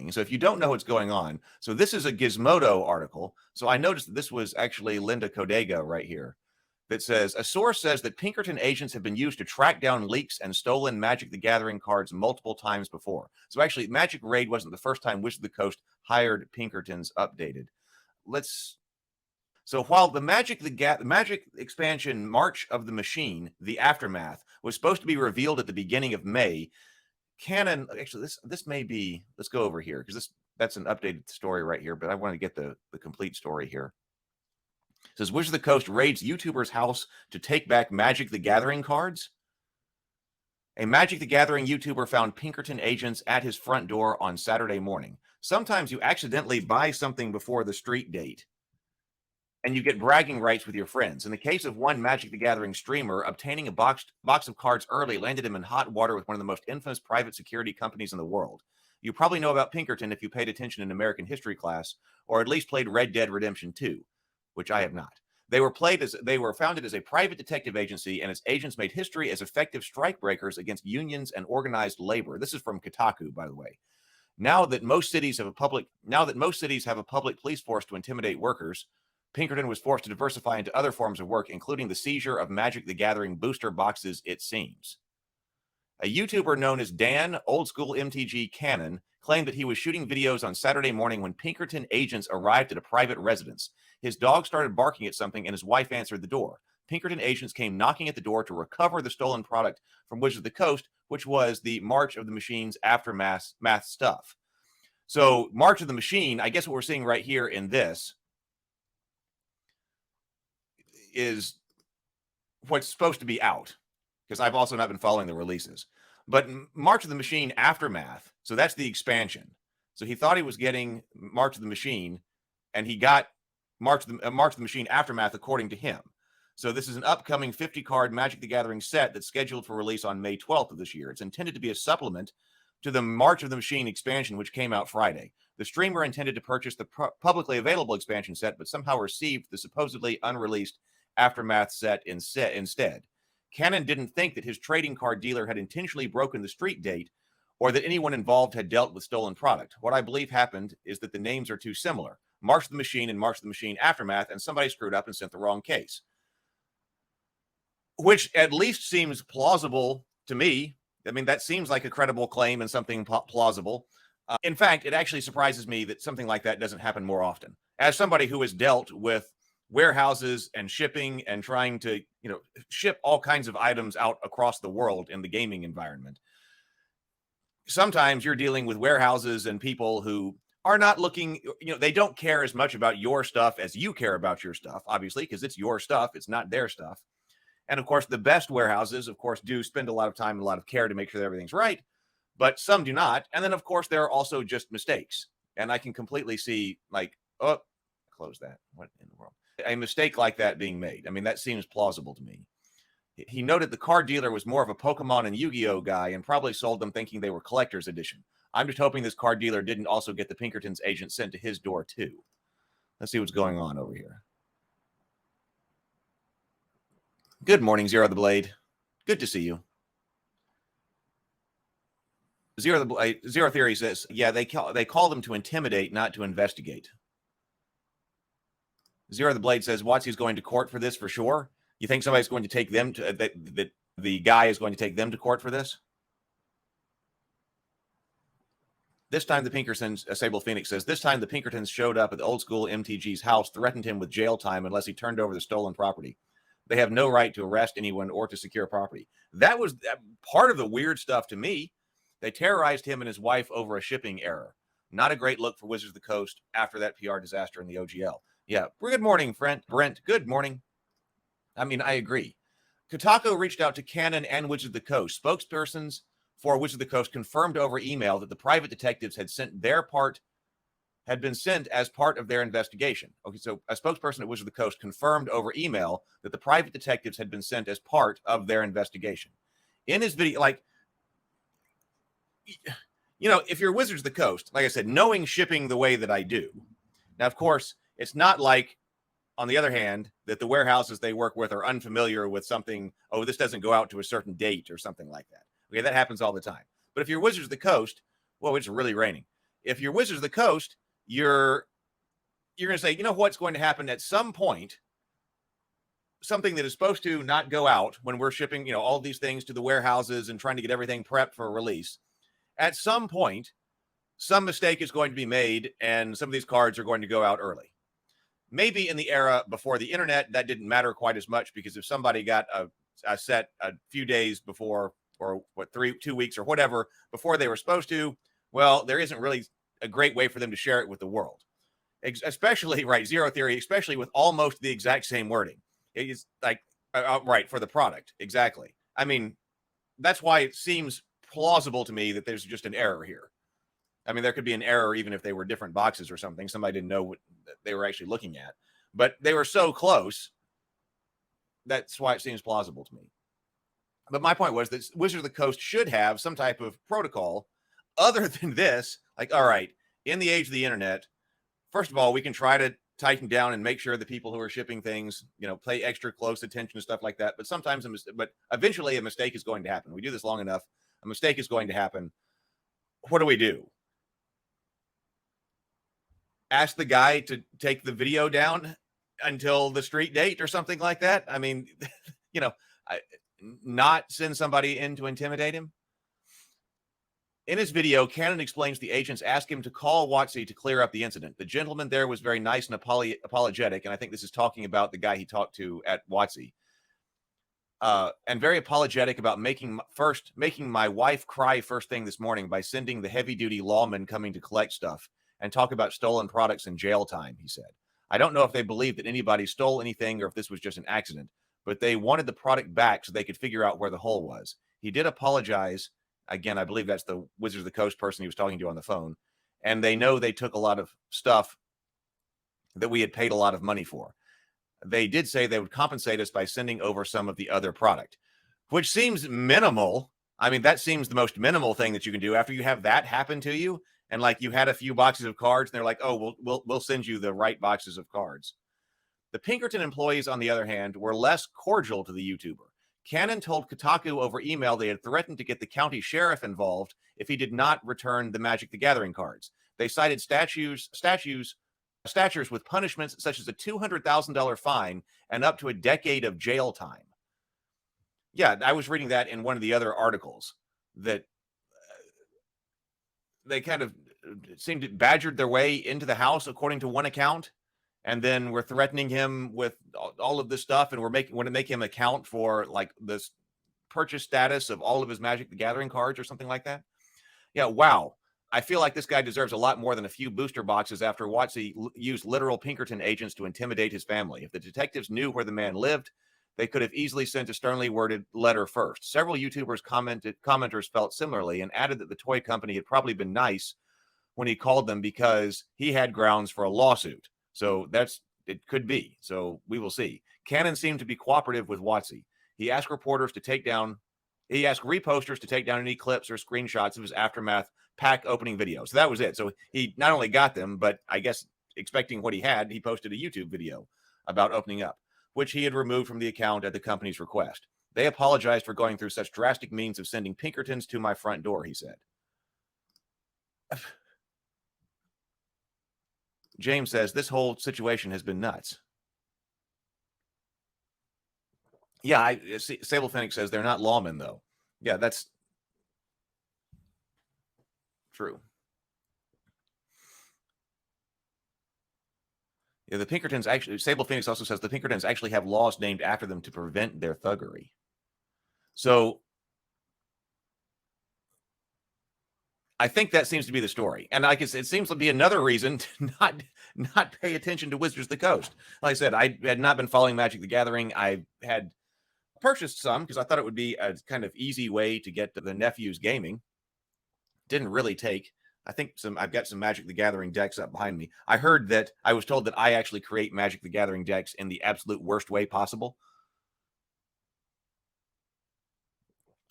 breaking. So if you don't know what's going on, so this is a Gizmodo article. So I noticed that this was actually Linda Codega right here that says, a source says that Pinkerton agents have been used to track down leaks and stolen Magic the Gathering cards multiple times before. So actually, Magic Raid wasn't the first time Wizards of the Coast hired Pinkertons updated. So while the Magic expansion March of the Machine, the Aftermath, was supposed to be revealed at the beginning of May, Canon, actually, this may be, let's go over here, because that's an updated story right here, but I want to get the complete story here. It says, Wizards of the Coast raids YouTuber's house to take back Magic the Gathering cards. A Magic the Gathering YouTuber found Pinkerton agents at his front door on Saturday morning. Sometimes you accidentally buy something before the street date, and you get bragging rights with your friends. In the case of one Magic the Gathering streamer, obtaining a box of cards early landed him in hot water with one of the most infamous private security companies in the world. You probably know about Pinkerton if you paid attention in American history class, or at least played Red Dead Redemption 2, which I have not. They were founded as a private detective agency, and its agents made history as effective strikebreakers against unions and organized labor. This is from Kotaku, by the way. Now that most cities have a public police force to intimidate workers, Pinkerton was forced to diversify into other forms of work, including the seizure of Magic the Gathering booster boxes, it seems. A YouTuber known as Dan, old school MTG Cannon, claimed that he was shooting videos on Saturday morning when Pinkerton agents arrived at a private residence. His dog started barking at something and his wife answered the door. Pinkerton agents came knocking at the door to recover the stolen product from Wizards of the Coast, which was the March of the Machine's aftermath stuff. So March of the Machine, I guess what we're seeing right here in this is what's supposed to be out, because I've also not been following the releases. But March of the Machine Aftermath, so that's the expansion. So he thought he was getting March of the Machine, and he got March of the Machine Aftermath, according to him. So this is an upcoming 50-card Magic the Gathering set that's scheduled for release on May 12th of this year. It's intended to be a supplement to the March of the Machine expansion, which came out Friday. The streamer intended to purchase the publicly available expansion set, but somehow received the supposedly unreleased Aftermath set instead. Cannon didn't think that his trading card dealer had intentionally broken the street date or that anyone involved had dealt with stolen product. What I believe happened is that the names are too similar. March of the Machine and March of the Machine Aftermath, and somebody screwed up and sent the wrong case. Which at least seems plausible to me. I mean, that seems like a credible claim and something plausible. In fact, it actually surprises me that something like that doesn't happen more often. As somebody who has dealt with warehouses and shipping and trying to, ship all kinds of items out across the world in the gaming environment, sometimes you're dealing with warehouses and people who are not looking, they don't care as much about your stuff as you care about your stuff, obviously, because it's your stuff. It's not their stuff. And of course, the best warehouses, of course, do spend a lot of time and a lot of care to make sure that everything's right, but some do not. And then, of course, there are also just mistakes. And I can completely see, close that. What in the world? A mistake like that being made. I mean, that seems plausible to me. He noted the card dealer was more of a Pokemon and Yu-Gi-Oh guy and probably sold them thinking they were collector's edition. I'm just hoping this card dealer didn't also get the Pinkertons agent sent to his door, too. Let's see what's going on over here. Good morning, Zero the Blade. Good to see you. Zero Theory says, yeah, they call them to intimidate, not to investigate. Zero the Blade says, WotC's going to court for this for sure. You think somebody's going to take them to, that the guy is going to take them to court for this? This time the Pinkertons, Sable Phoenix says, this time the Pinkertons showed up at the old school MTG's house, threatened him with jail time unless he turned over the stolen property. They have no right to arrest anyone or to secure property. That was part of the weird stuff to me. They terrorized him and his wife over a shipping error. Not a great look for Wizards of the Coast after that PR disaster in the OGL. Yeah, good morning, Brent. Good morning. I mean, I agree. Kotaku reached out to Canon and Wizards of the Coast. Spokespersons for Wizards of the Coast confirmed over email that the private detectives had been sent as part of their investigation. Okay, so a spokesperson at Wizards of the Coast confirmed over email that the private detectives had been sent as part of their investigation. In his video, if you're Wizards of the Coast, like I said, knowing shipping the way that I do. Now, of course, it's not like, on the other hand, that the warehouses they work with are unfamiliar with something, oh, this doesn't go out to a certain date or something like that. Okay, that happens all the time. But if you're Wizards of the Coast, well, it's really raining. If you're Wizards of the Coast, you're going to say, you know what's going to happen at some point, something that is supposed to not go out when we're shipping, you know, all these things to the warehouses and trying to get everything prepped for release. At some point, some mistake is going to be made and some of these cards are going to go out early. Maybe in the era before the internet, that didn't matter quite as much, because if somebody got a set a few days before, or 2 weeks or whatever before they were supposed to, well, there isn't really a great way for them to share it with the world. Especially, right, Zero Theory, especially with almost the exact same wording. It's like, right, for the product. Exactly. I mean, that's why it seems plausible to me that there's just an error here. I mean, there could be an error even if they were different boxes or something. Somebody didn't know what they were actually looking at, but they were so close. That's why it seems plausible to me. But my point was that Wizards of the Coast should have some type of protocol other than this. Like, all right, in the age of the internet, first of all, we can try to tighten down and make sure the people who are shipping things, you know, pay extra close attention to stuff like that. But sometimes, but eventually a mistake is going to happen. We do this long enough, a mistake is going to happen. What do? Ask the guy to take the video down until the street date or something like that? I mean, you know, not send somebody in to intimidate him? In his video, Cannon explains the agents asked him to call WotC to clear up the incident. The gentleman there was very nice and apologetic, and I think this is talking about the guy he talked to at WotC, and very apologetic about making my wife cry first thing this morning by sending the heavy-duty lawmen coming to collect stuff and talk about stolen products and jail time, he said. I don't know if they believe that anybody stole anything or if this was just an accident, but they wanted the product back so they could figure out where the hole was. He did apologize. Again, I believe that's the Wizards of the Coast person he was talking to on the phone. And they know they took a lot of stuff that we had paid a lot of money for. They did say they would compensate us by sending over some of the other product, which seems minimal. I mean, that seems the most minimal thing that you can do after you have that happen to you. And like you had a few boxes of cards and they're like, oh, we'll send you the right boxes of cards. The Pinkerton employees, on the other hand, were less cordial to the YouTuber. Cannon told Kotaku over email they had threatened to get the county sheriff involved if he did not return the Magic the Gathering cards. They cited statutes with punishments such as a $200,000 fine and up to a decade of jail time. Yeah, I was reading that in one of the other articles that they kind of seemed to badgered their way into the house, according to one account. And then we're threatening him with all of this stuff, and want to make him account for like this purchase status of all of his Magic the Gathering cards or something like that. Yeah, wow. I feel like this guy deserves a lot more than a few booster boxes after WotC used literal Pinkerton agents to intimidate his family. If the detectives knew where the man lived, they could have easily sent a sternly worded letter first. Several YouTubers commenters felt similarly and added that the toy company had probably been nice when he called them because he had grounds for a lawsuit. So it could be. So we will see. Cannon seemed to be cooperative with WotC. He asked reposters to take down any clips or screenshots of his Aftermath pack opening video. So that was it. So he not only got them, but I guess expecting what he had, he posted a YouTube video about opening up, which he had removed from the account at the company's request. They apologized for going through such drastic means of sending Pinkertons to my front door, he said. James says, this whole situation has been nuts. Yeah, Sable Phoenix says they're not lawmen, though. Yeah, that's true. Yeah, the Pinkertons actually, Sable Phoenix also says the Pinkertons actually have laws named after them to prevent their thuggery. So I think that seems to be the story. And like it seems to be another reason to not pay attention to Wizards of the Coast. Like I said, I had not been following Magic the Gathering. I had purchased some because I thought it would be a kind of easy way to get to the nephew's gaming. Didn't really take. I think I've got some Magic the Gathering decks up behind me. I was told that I actually create Magic the Gathering decks in the absolute worst way possible.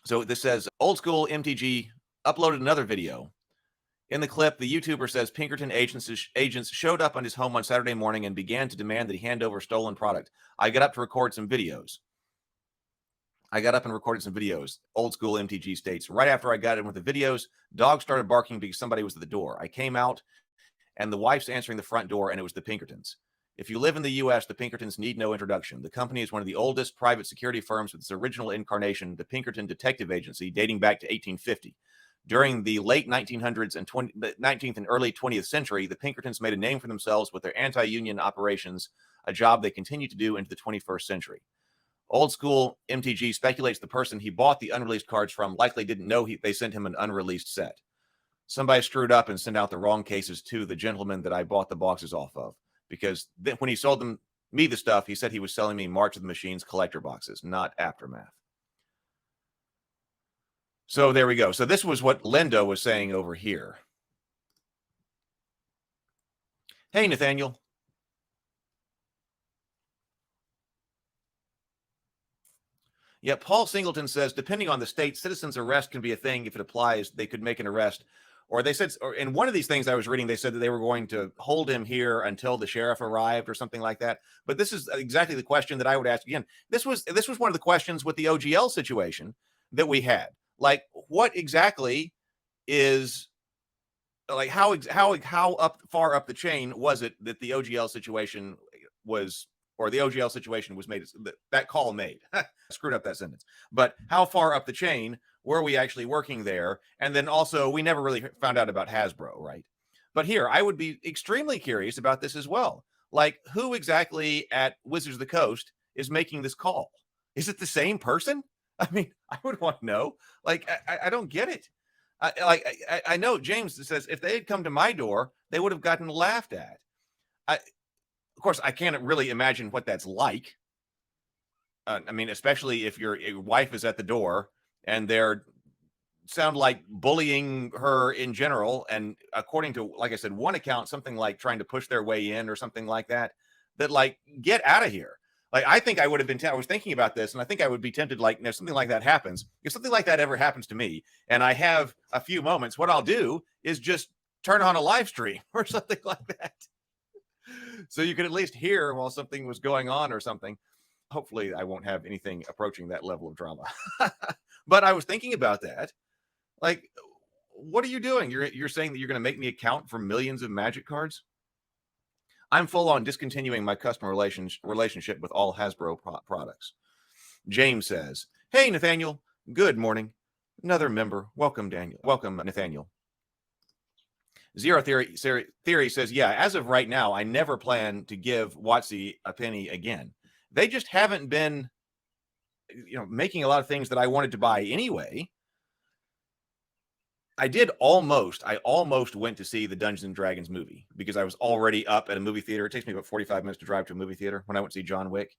So this says, old school MTG uploaded another video. In the clip, the YouTuber says Pinkerton agents showed up on his home on Saturday morning and began to demand that he hand over stolen product. I got up to record some videos. I got up and recorded some videos. Old school MTG states. Right after I got in with the videos, dogs started barking because somebody was at the door. I came out and the wife's answering the front door, and it was the Pinkertons. If you live in the U.S., the Pinkertons need no introduction. The company is one of the oldest private security firms with its original incarnation, the Pinkerton Detective Agency, dating back to 1850. During the late 1900s and 19th and early 20th century, the Pinkertons made a name for themselves with their anti-union operations, a job they continue to do into the 21st century. Old school MTG speculates the person he bought the unreleased cards from likely didn't know they sent him an unreleased set. Somebody screwed up and sent out the wrong cases to the gentleman that I bought the boxes off of, because when he sold me the stuff, he said he was selling me March of the Machines collector boxes, not Aftermath. So there we go. So this was what Lindo was saying over here. Hey, Nathaniel. Yeah, Paul Singleton says, depending on the state, citizen's arrest can be a thing. If it applies, they could make an arrest. Or they said, or in one of these things I was reading, they said that they were going to hold him here until the sheriff arrived or something like that. But this is exactly the question that I would ask again. This was one of the questions with the OGL situation that we had. Like, what exactly is, like, how far up the chain was it that the OGL situation was, or the OGL situation was made, that call made? Screwed up that sentence. But how far up the chain were we actually working there? And then also, we never really found out about Hasbro, right? But here, I would be extremely curious about this as well. Like, who exactly at Wizards of the Coast is making this call? Is it the same person? I mean, I would want to know. Like, I don't get it. I know James says if they had come to my door, they would have gotten laughed at. Of course, I can't really imagine what that's like. I mean, especially if your wife is at the door and they're sound like bullying her in general. And according to, like I said, one account, something like trying to push their way in or something like that, like, get out of here. Like, I think I would have been, I was thinking about this, and I think I would be tempted, like, if something like that happens, if something like that ever happens to me, and I have a few moments, what I'll do is just turn on a live stream or something like that. So you can at least hear while something was going on or something. Hopefully I won't have anything approaching that level of drama. But I was thinking about that. Like, what are you doing? You're saying that you're going to make me account for millions of Magic cards? I'm full on discontinuing my customer relationship with all Hasbro products. James says, hey, Nathaniel, good morning. Another member. Welcome, Daniel. Welcome, Nathaniel. Zero Theory says, yeah, as of right now, I never plan to give WotC a penny again. They just haven't been, making a lot of things that I wanted to buy anyway. I almost went to see the Dungeons and Dragons movie because I was already up at a movie theater. It takes me about 45 minutes to drive to a movie theater when I went to see John Wick.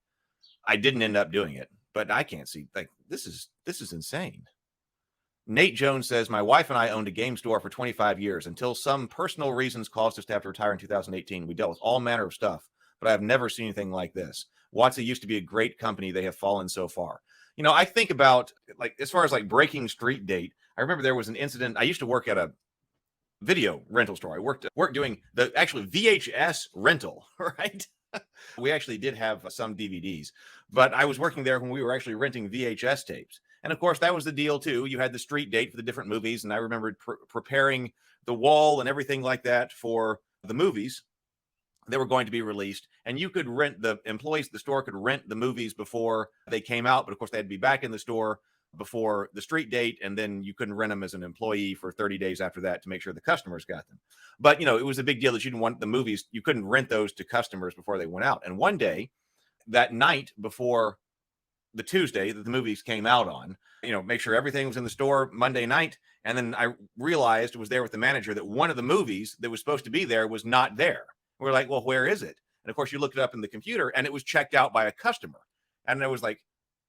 I didn't end up doing it, but I can't see, like, this is insane. Nate Jones says, my wife and I owned a game store for 25 years until some personal reasons caused us to have to retire in 2018. We dealt with all manner of stuff, but I've never seen anything like this. WotC used to be a great company. They have fallen so far. I think about, like, as far as like breaking street date, I remember there was an incident. I used to work at a video rental store. I worked doing the actual VHS rental, right? We actually did have some DVDs, but I was working there when we were actually renting VHS tapes. And of course, that was the deal too. You had the street date for the different movies. And I remembered preparing the wall and everything like that for the movies that were going to be released. And you could rent, the employees at the store could rent the movies before they came out. But of course, they had to be back in the store before the street date. And then you couldn't rent them as an employee for 30 days after that to make sure the customers got them. But, it was a big deal that you didn't want the movies. You couldn't rent those to customers before they went out. And one day, that night before the Tuesday that the movies came out on, make sure everything was in the store Monday night. And then I realized, was there with the manager, that one of the movies that was supposed to be there was not there. We're like, well, where is it? And of course, you looked it up in the computer and it was checked out by a customer. And I was like,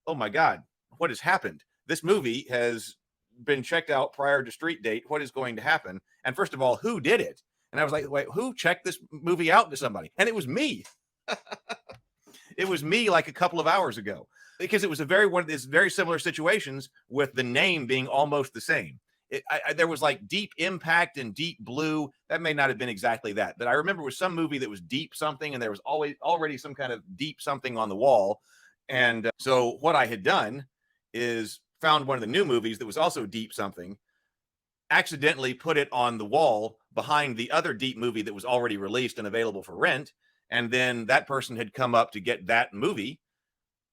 oh my God, what has happened? This movie has been checked out prior to street date. What is going to happen? And first of all, who did it? And I was like, wait, who checked this movie out to somebody? And it was me. It was me like a couple of hours ago, because it was one of these very similar situations with the name being almost the same. There was like Deep Impact and Deep Blue. That may not have been exactly that, but I remember it was some movie that was Deep something, and there was already some kind of Deep something on the wall. And so what I had done is found one of the new movies that was also deep something, accidentally put it on the wall behind the other deep movie that was already released and available for rent. And then that person had come up to get that movie.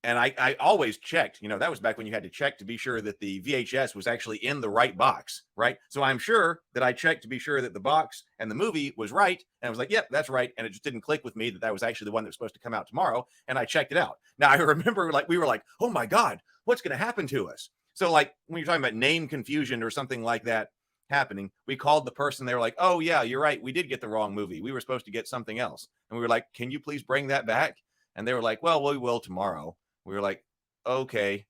And I always checked, that was back when you had to check to be sure that the VHS was actually in the right box, right? So I'm sure that I checked to be sure that the box and the movie was right. And I was like, yep, that's right. And it just didn't click with me that was actually the one that was supposed to come out tomorrow. And I checked it out. Now I remember we were like, oh my God, what's going to happen to us? So like when you're talking about name confusion or something like that happening, we called the person. They were like, oh yeah, you're right. We did get the wrong movie. We were supposed to get something else. And we were like, can you please bring that back? And they were like, well, we will tomorrow. We were like, okay,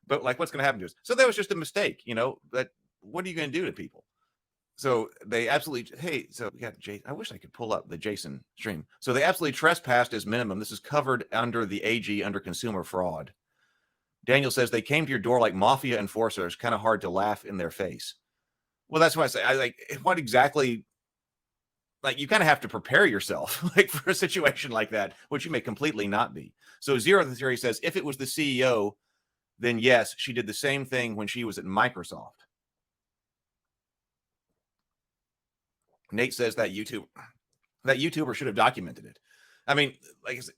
but like, what's going to happen to us? So that was just a mistake, that what are you going to do to people? So they absolutely, hey, so we got Jason. I wish I could pull up the Jason stream. So they absolutely trespassed as minimum. This is covered under the AG under consumer fraud. Daniel says they came to your door like mafia enforcers, kind of hard to laugh in their face. Well, that's why I say, what exactly, like you kind of have to prepare yourself like for a situation like that, which you may completely not be. So Zero the Theory says, if it was the CEO, then yes, she did the same thing when she was at Microsoft. Nate says that YouTuber should have documented it. I mean, like I said,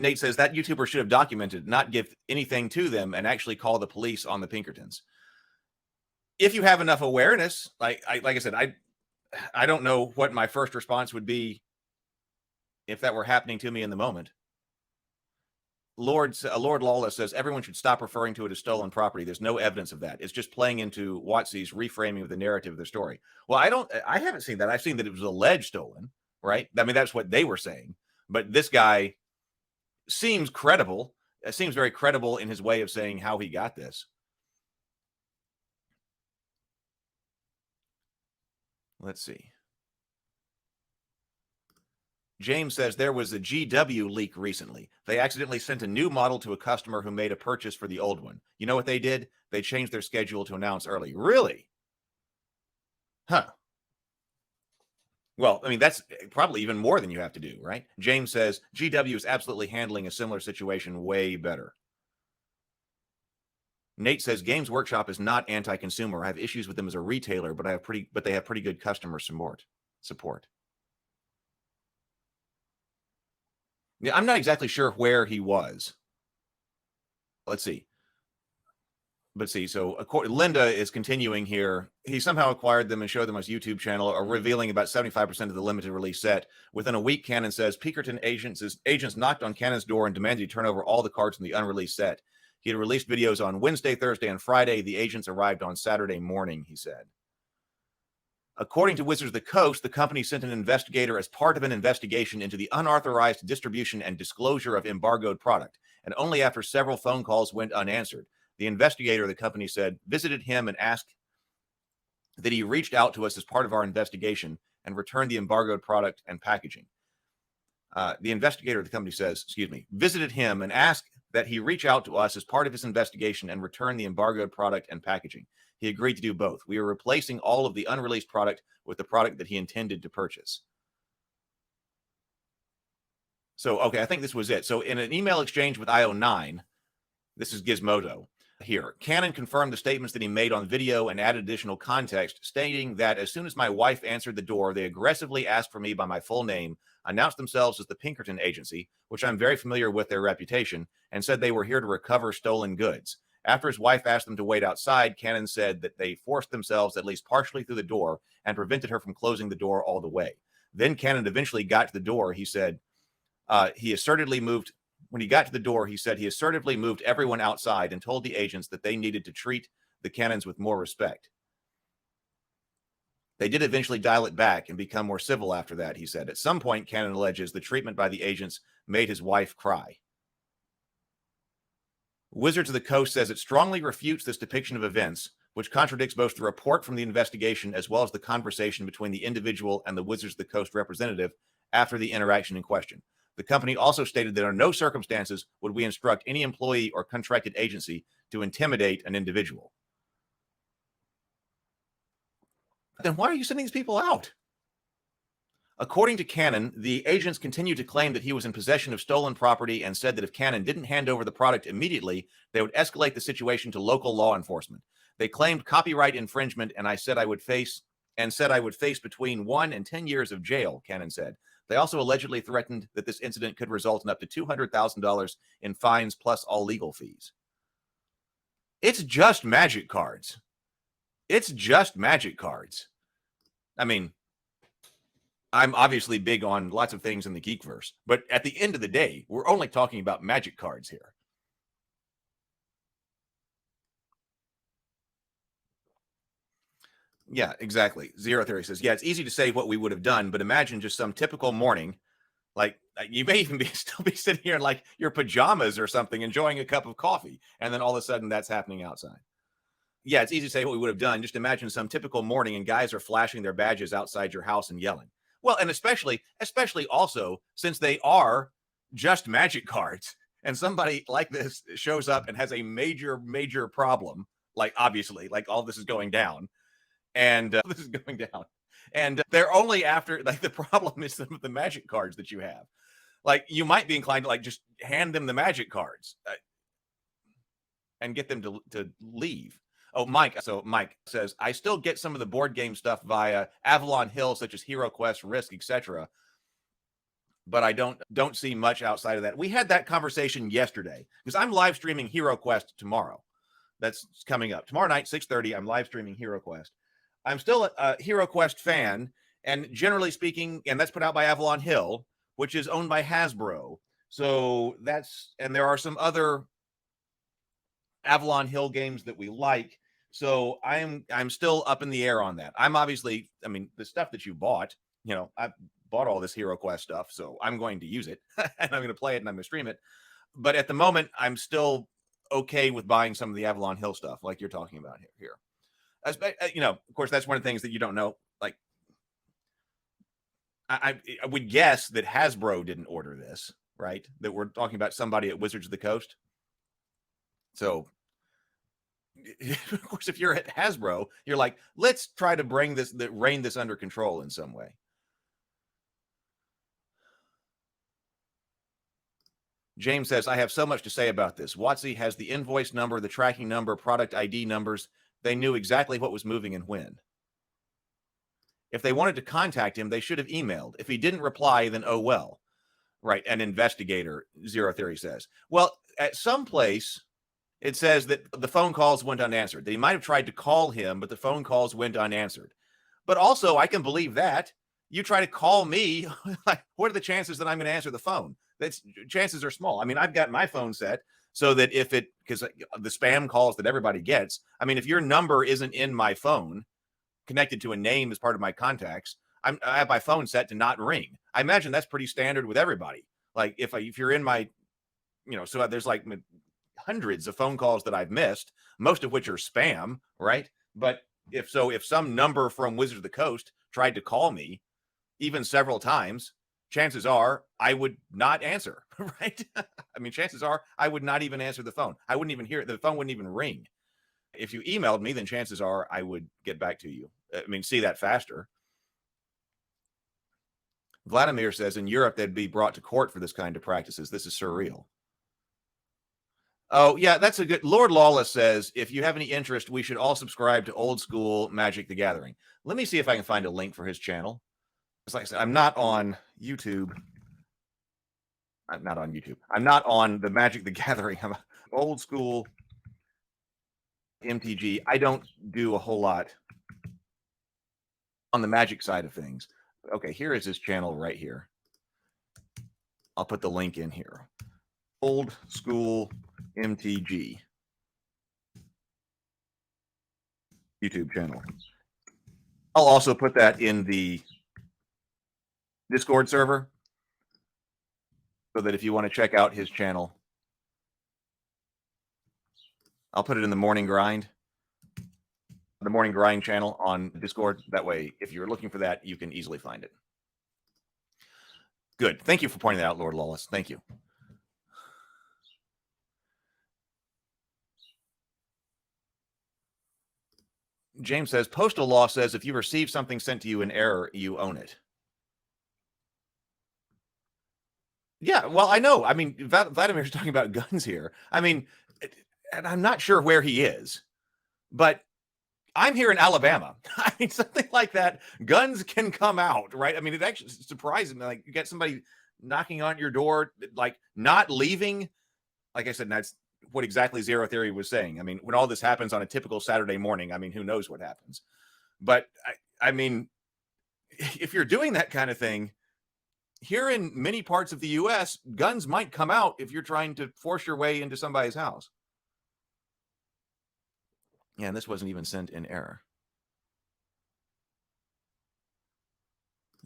Nate says that YouTuber should have documented, not give anything to them and actually call the police on the Pinkertons. If you have enough awareness, like I said, I don't know what my first response would be if that were happening to me in the moment. Lord Lawless says everyone should stop referring to it as stolen property. There's no evidence of that. It's just playing into WotC's reframing of the narrative of the story. Well, I haven't seen that. I've seen that it was alleged stolen, right? I mean, that's what they were saying. But this guy seems credible. Seems very credible in his way of saying how he got this. Let's see. James says there was a GW leak recently. They accidentally sent a new model to a customer who made a purchase for the old one. You know what they did? They changed their schedule to announce early. Really? Huh. Well, I mean, that's probably even more than you have to do, right? James says GW is absolutely handling a similar situation way better. Nate says Games Workshop is not anti-consumer. I have issues with them as a retailer, but they have pretty good customer support. Yeah, I'm not exactly sure where he was. Let's see. But see, so Linda is continuing here. He somehow acquired them and showed them on his YouTube channel, are revealing about 75% of the limited release set. Within a week, Cannon says Pinkerton agents knocked on Cannon's door and demanded he turn over all the cards in the unreleased set. He had released videos on Wednesday, Thursday, and Friday. The agents arrived on Saturday morning, he said. According to Wizards of the Coast, the company sent an investigator as part of an investigation into the unauthorized distribution and disclosure of embargoed product, and only after several phone calls went unanswered. The investigator, the company said, visited him and asked that he reached out to us as part of our investigation and returned the embargoed product and packaging. The investigator, the company says, visited him and asked that he reach out to us as part of his investigation and return the embargoed product and packaging. He agreed to do both. We are replacing all of the unreleased product with the product that he intended to purchase. So, okay, I think this was it. So in an email exchange with IO9, this is Gizmodo here, Cannon confirmed the statements that he made on video and added additional context, stating that as soon as my wife answered the door, they aggressively asked for me by my full name, announced themselves as the Pinkerton Agency, which I'm very familiar with their reputation, and said they were here to recover stolen goods. After his wife asked them to wait outside, Cannon said that they forced themselves at least partially through the door and prevented her from closing the door all the way. Then Cannon eventually got to the door. He said he assertively moved. When he got to the door, he said he assertively moved everyone outside and told the agents that they needed to treat the Cannons with more respect. They did eventually dial it back and become more civil after that, he said. At some point, Cannon alleges the treatment by the agents made his wife cry. Wizards of the Coast says it strongly refutes this depiction of events, which contradicts both the report from the investigation as well as the conversation between the individual and the Wizards of the Coast representative after the interaction in question. The company also stated that under no circumstances would we instruct any employee or contracted agency to intimidate an individual. Then why are you sending these people out? According to Cannon, the agents continued to claim that he was in possession of stolen property and said that if Cannon didn't hand over the product immediately, they would escalate the situation to local law enforcement. They claimed copyright infringement, and I said I would face between 1 and 10 years of jail, Cannon said. They also allegedly threatened that this incident could result in up to $200,000 in fines plus all legal fees. It's just Magic cards. It's just Magic cards. I mean, I'm obviously big on lots of things in the Geekverse, but at the end of the day, we're only talking about Magic cards here. Yeah, exactly. Zero Theory says, yeah, it's easy to say what we would have done, but imagine just some typical morning. Like you may even still be sitting here in like your pajamas or something, enjoying a cup of coffee. And then all of a sudden that's happening outside. Yeah, it's easy to say what we would have done. Just imagine some typical morning and guys are flashing their badges outside your house and yelling. Well, and especially also since they are just Magic cards and somebody like this shows up and has a major problem, like obviously, like all this is going down and this is going down. And they're only after, like, the problem is the Magic cards that you have. Like, you might be inclined to, like, just hand them the Magic cards and get them to leave. Oh, Mike. So Mike says, I still get some of the board game stuff via Avalon Hill, such as Hero Quest, Risk, etc. But I don't see much outside of that. We had that conversation yesterday because I'm live streaming Hero Quest tomorrow. That's coming up. Tomorrow night, 6:30, I'm live streaming Hero Quest. I'm still a Hero Quest fan, and generally speaking, and that's put out by Avalon Hill, which is owned by Hasbro. So and there are some other Avalon Hill games that we like. So I'm still up in the air on that. I'm obviously, I mean, the stuff that you bought, I bought all this Hero Quest stuff, so I'm going to use it and I'm going to play it and I'm going to stream it. But at the moment, I'm still okay with buying some of the Avalon Hill stuff, like you're talking about here. Of course, that's one of the things that you don't know. Like, I would guess that Hasbro didn't order this, right? That we're talking about somebody at Wizards of the Coast. So, of course, if you're at Hasbro, you're like, let's try to rein this under control in some way. James says, I have so much to say about this. WotC has the invoice number, the tracking number, product ID numbers. They knew exactly what was moving and when. If they wanted to contact him, they should have emailed. If he didn't reply, then oh well. Right, an investigator, Zero Theory says. Well, at some place, it says that the phone calls went unanswered. They might have tried to call him, but the phone calls went unanswered. But also, I can believe that. You try to call me, like, what are the chances that I'm going to answer the phone? Chances are small. I mean, I've got my phone set so that because the spam calls that everybody gets, I mean, if your number isn't in my phone, connected to a name as part of my contacts, I have my phone set to not ring. I imagine that's pretty standard with everybody. Like if you're in my, so there's like hundreds of phone calls that I've missed, most of which are spam, right? But if some number from Wizards of the Coast tried to call me, even several times, chances are I would not answer, right? I mean, chances are I would not even answer the phone. I wouldn't even hear it. The phone wouldn't even ring. If you emailed me, then chances are I would get back to you. I mean, see that faster. Vladimir says in Europe, they'd be brought to court for this kind of practices. This is surreal. Oh, yeah, that's a good. Lord Lawless says, if you have any interest, we should all subscribe to Old School Magic the Gathering. Let me see if I can find a link for his channel. It's like I said, I'm not on YouTube. I'm not on the Magic the Gathering. I'm Old School MTG. I don't do a whole lot on the Magic side of things. Okay, here is his channel right here. I'll put the link in here. Old School MTG YouTube channel. I'll also put that in the Discord server so that if you want to check out his channel, I'll put it in the Morning Grind channel on Discord. That way, if you're looking for that, you can easily find it. Good. Thank you for pointing that out, Lord Lawless. Thank you. James says, postal law says if you receive something sent to you in error, you own it. Yeah, well, I know. I mean, Vladimir's talking about guns here. I mean, and I'm not sure where he is, but I'm here in Alabama. I mean, something like that, guns can come out, right? I mean, it actually surprises me. Like, you get somebody knocking on your door, like not leaving. Like I said, that's what exactly Zero Theory was saying. I mean, when all this happens on a typical Saturday morning, I mean, who knows what happens? But I mean, if you're doing that kind of thing, here in many parts of the US, guns might come out if you're trying to force your way into somebody's house. Yeah, and this wasn't even sent in error.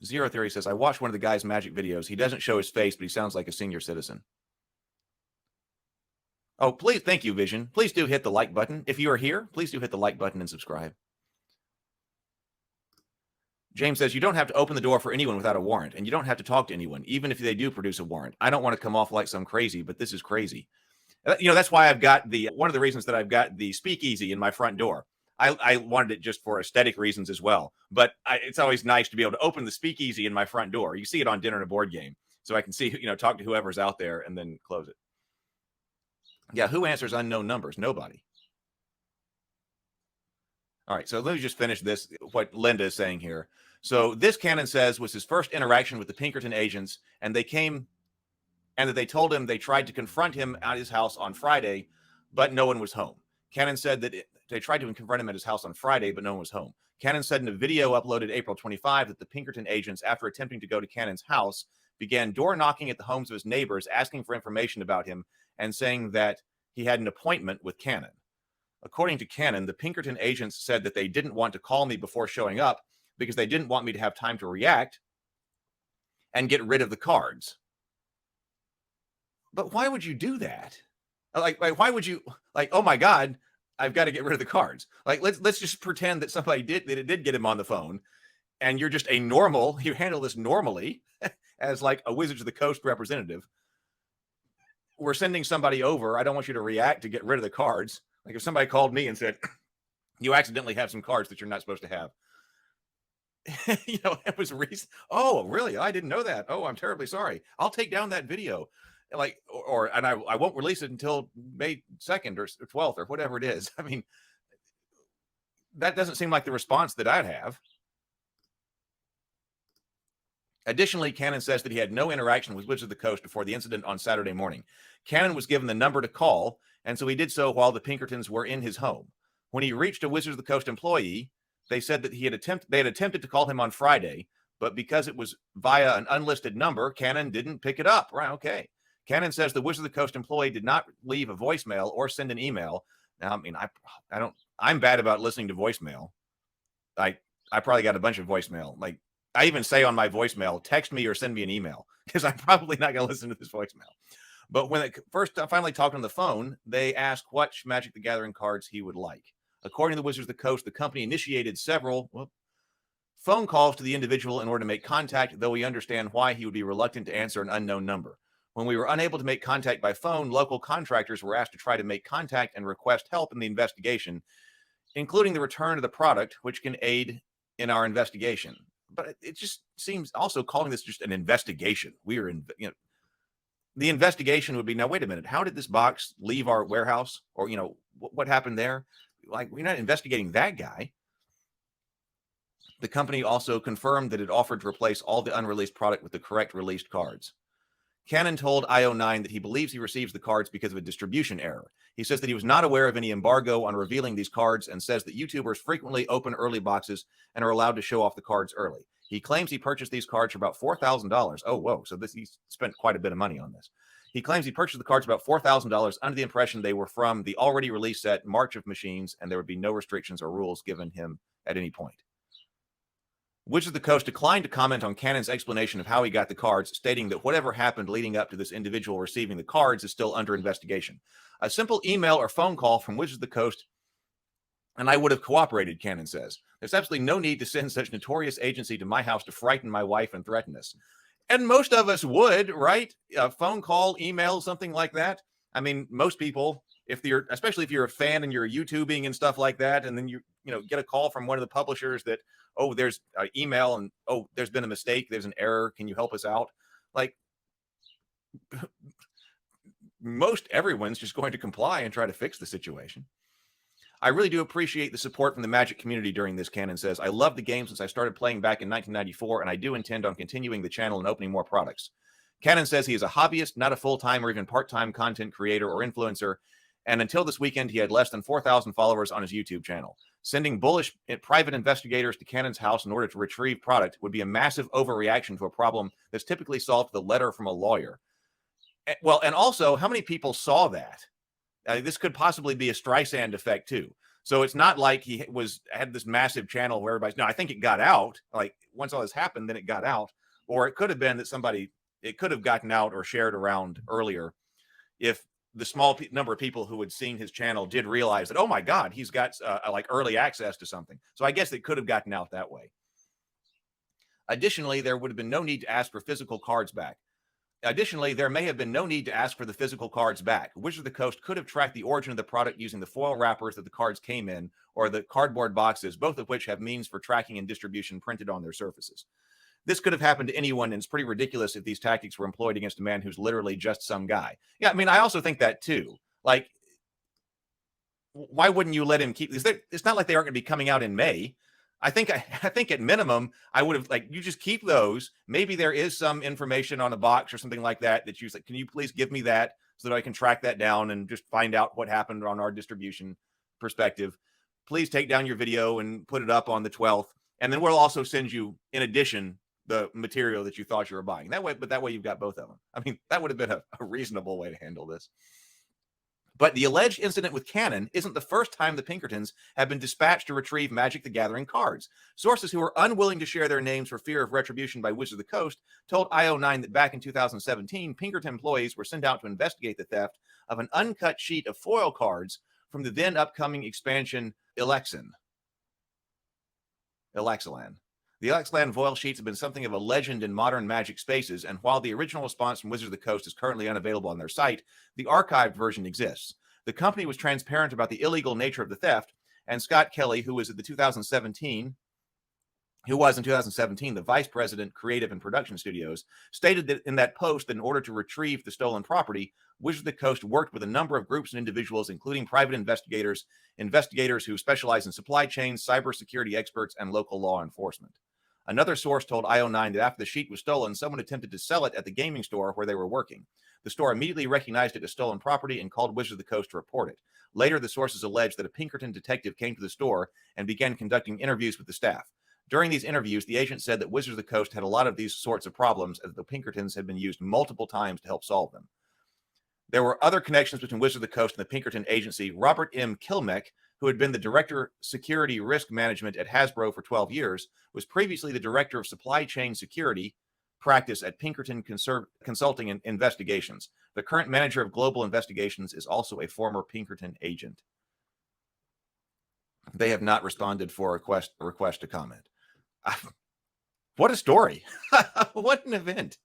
Zero Theory says, I watched one of the guy's magic videos. He doesn't show his face, but he sounds like a senior citizen. Oh, please, thank you, Vision. Please do hit the like button. If you are here, please do hit the like button and subscribe. James says, you don't have to open the door for anyone without a warrant, and you don't have to talk to anyone, even if they do produce a warrant. I don't want to come off like some crazy, but this is crazy. You know, that's why I've got one of the reasons that I've got the speakeasy in my front door. I wanted it just for aesthetic reasons as well. But it's always nice to be able to open the speakeasy in my front door. You see it on Dinner and a Board Game. So I can see, you know, talk to whoever's out there and then close it. Yeah, who answers unknown numbers? Nobody. All right, so let me just finish this, what Linda is saying here. So this, Cannon says, was his first interaction with the Pinkerton agents, and they came and that they told him they tried to confront him at his house on Friday, but no one was home. Cannon said that they tried to confront him at his house on Friday, but no one was home. Cannon said in a video uploaded April 25 that the Pinkerton agents, after attempting to go to Cannon's house, began door knocking at the homes of his neighbors, asking for information about him and saying that he had an appointment with Cannon. According to Cannon, the Pinkerton agents said that they didn't want to call me before showing up because they didn't want me to have time to react and get rid of the cards. But why would you do that? Like why would you, like, oh my God, I've got to get rid of the cards. Like, let's just pretend that somebody did get him on the phone, and you're just a normal, you handle this normally as like a Wizards of the Coast representative. We're sending somebody over. I don't want you to react to get rid of the cards. Like if somebody called me and said, you accidentally have some cards that you're not supposed to have. You know, it was oh, really? I didn't know that. Oh, I'm terribly sorry. I'll take down that video. Like, and I won't release it until May 2nd or 12th or whatever it is. I mean, that doesn't seem like the response that I'd have. Additionally, Cannon says that he had no interaction with Wizards of the Coast before the incident on Saturday morning. Cannon was given the number to call, and so he did so while the Pinkertons were in his home. When he reached a Wizards of the Coast employee, they said that they had attempted to call him on Friday, but because it was via an unlisted number, Cannon didn't pick it up. Right? Okay. Cannon says the Wizards of the Coast employee did not leave a voicemail or send an email. Now, I mean, I'm bad about listening to voicemail. I probably got a bunch of voicemail. Like, I even say on my voicemail, text me or send me an email, because I'm probably not going to listen to this voicemail. But when I finally talked on the phone, they asked what Magic the Gathering cards he would like. According to the Wizards of the Coast, the company initiated several phone calls to the individual in order to make contact, though we understand why he would be reluctant to answer an unknown number. When we were unable to make contact by phone, local contractors were asked to try to make contact and request help in the investigation, including the return of the product, which can aid in our investigation. But it just seems also calling this just an investigation. The investigation would be, now, wait a minute, how did this box leave our warehouse? Or, what happened there? Like, we're not investigating that guy. The company also confirmed that it offered to replace all the unreleased product with the correct released cards. Cannon told IO9 that he believes he receives the cards because of a distribution error. He says that he was not aware of any embargo on revealing these cards and says that YouTubers frequently open early boxes and are allowed to show off the cards early. He claims he purchased these cards for about $4,000. Oh, whoa. So he spent quite a bit of money on this. He claims he purchased the cards about $4,000 under the impression they were from the already released set March of Machines, and there would be no restrictions or rules given him at any point. Wizards of the Coast declined to comment on Cannon's explanation of how he got the cards, stating that whatever happened leading up to this individual receiving the cards is still under investigation. A simple email or phone call from Wizards of the Coast, and I would have cooperated, Cannon says. There's absolutely no need to send such notorious agency to my house to frighten my wife and threaten us. And most of us would, right? A phone call, email, something like that. I mean, most people, especially if you're a fan and you're YouTubing and stuff like that, and then you get a call from one of the publishers that, oh, there's an email and, oh, there's been a mistake, there's an error, can you help us out? Like, most everyone's just going to comply and try to fix the situation. I really do appreciate the support from the Magic community during this. Cannon says, I love the game since I started playing back in 1994, and I do intend on continuing the channel and opening more products. Cannon says he is a hobbyist, not a full-time or even part-time content creator or influencer, and until this weekend, he had less than 4,000 followers on his YouTube channel. Sending bullish private investigators to Cannon's house in order to retrieve product would be a massive overreaction to a problem that's typically solved with a letter from a lawyer. Well, and also, how many people saw that? This could possibly be a Streisand effect too. So it's not like he had this massive channel where everybody's. No, I think it got out. Like once all this happened, then it got out. Or it could have been that it could have gotten out or shared around earlier if the small number of people who had seen his channel did realize that, oh my God, he's got like early access to something. So I guess it could have gotten out that way. Additionally, there would have been no need to ask for physical cards back. Additionally, there may have been no need to ask for the physical cards back. Wizards of the Coast could have tracked the origin of the product using the foil wrappers that the cards came in or the cardboard boxes, both of which have means for tracking and distribution printed on their surfaces. This could have happened to anyone, and it's pretty ridiculous if these tactics were employed against a man who's literally just some guy. Yeah, I mean, I also think that too. Like, why wouldn't you let him keep this? It's not like they aren't going to be coming out in May. I think at minimum, I would have you just keep those. Maybe there is some information on a box or something like that you like, can you please give me that so that I can track that down and just find out what happened on our distribution perspective. Please take down your video and put it up on the 12th. And then we'll also send you, in addition, the material that you thought you were buying. That way you've got both of them. I mean, that would have been a reasonable way to handle this. But the alleged incident with Cannon isn't the first time the Pinkertons have been dispatched to retrieve Magic the Gathering cards. Sources who were unwilling to share their names for fear of retribution by Wizards of the Coast told IO9 that back in 2017, Pinkerton employees were sent out to investigate the theft of an uncut sheet of foil cards from the then upcoming expansion Elyxian. The Elyxian foil sheets have been something of a legend in modern Magic spaces, and while the original response from Wizards of the Coast is currently unavailable on their site, the archived version exists. The company was transparent about the illegal nature of the theft, and Scott Kelly, who was in 2017 the vice president, creative and production studios, stated that in that post that in order to retrieve the stolen property, Wizards of the Coast worked with a number of groups and individuals, including private investigators who specialize in supply chains, cybersecurity experts, and local law enforcement. Another source told IO9 that after the sheet was stolen, someone attempted to sell it at the gaming store where they were working. The store immediately recognized it as stolen property and called Wizards of the Coast to report it. Later, the sources alleged that a Pinkerton detective came to the store and began conducting interviews with the staff. During these interviews, the agent said that Wizards of the Coast had a lot of these sorts of problems, as the Pinkertons had been used multiple times to help solve them. There were other connections between Wizards of the Coast and the Pinkerton agency. Robert M. Kilmeck, who had been the director security risk management at Hasbro for 12 years, was previously the director of supply chain security practice at Pinkerton Consulting and Investigations. The current manager of global investigations is also a former Pinkerton agent. They have not responded for a request to comment. What a story. What an event.